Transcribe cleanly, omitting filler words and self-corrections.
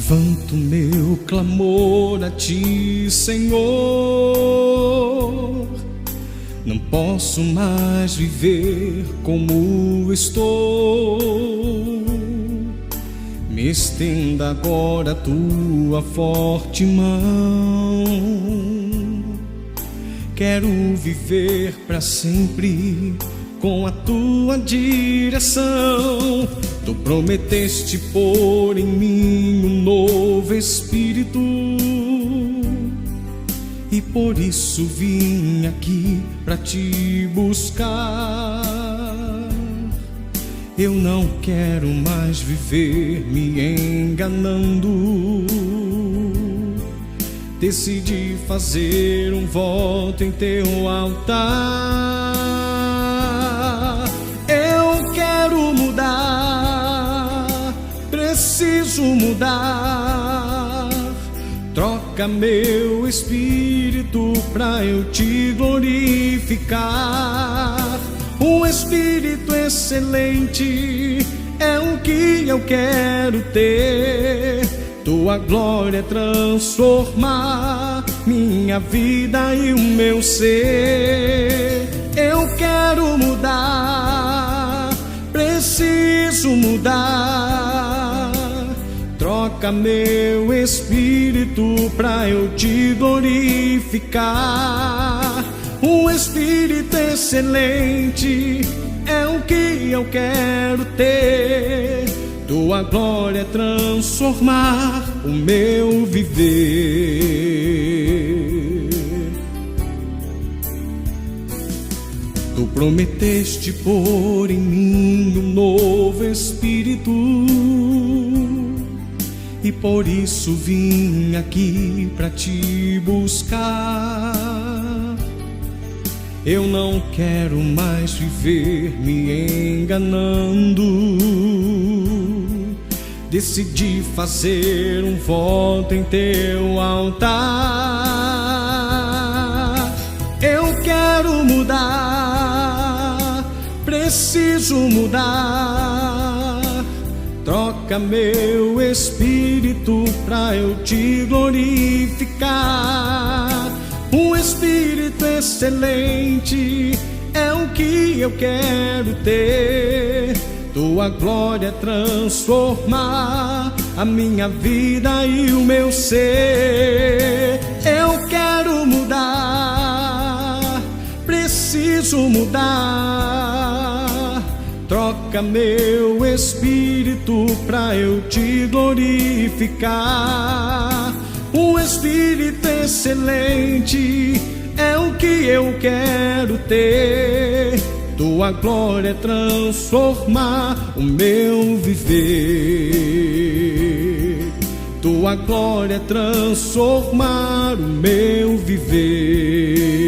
Levanto meu clamor a ti, Senhor. Não posso mais viver como estou. Me estenda agora a tua forte mão. Quero viver para sempre com a tua direção. Tu prometeste pôr em mim um novo espírito, e por isso vim aqui para te buscar. Eu não quero mais viver me enganando. Decidi fazer um voto em teu altar. Eu quero mudar, preciso mudar. Troca meu espírito pra eu te glorificar. Um espírito excelente é o que eu quero ter. Tua glória transformar minha vida e o meu ser. Eu quero mudar, preciso mudar. Troca meu espírito pra eu te glorificar. Um espírito excelente é o que eu quero ter. Tua glória transformar o meu viver. Tu prometeste pôr em mim um novo espírito, e por isso vim aqui pra te buscar. Eu não quero mais viver me enganando. Decidi fazer um voto em teu altar. Eu quero mudar, preciso mudar. Troca meu espírito pra eu te glorificar. Um espírito excelente é o que eu quero ter. Tua glória transformar a minha vida e o meu ser. Eu quero mudar, preciso mudar. Troca meu espírito pra eu te glorificar. Um espírito excelente é o que eu quero ter. Tua glória transformar o meu viver. Tua glória transformar o meu viver.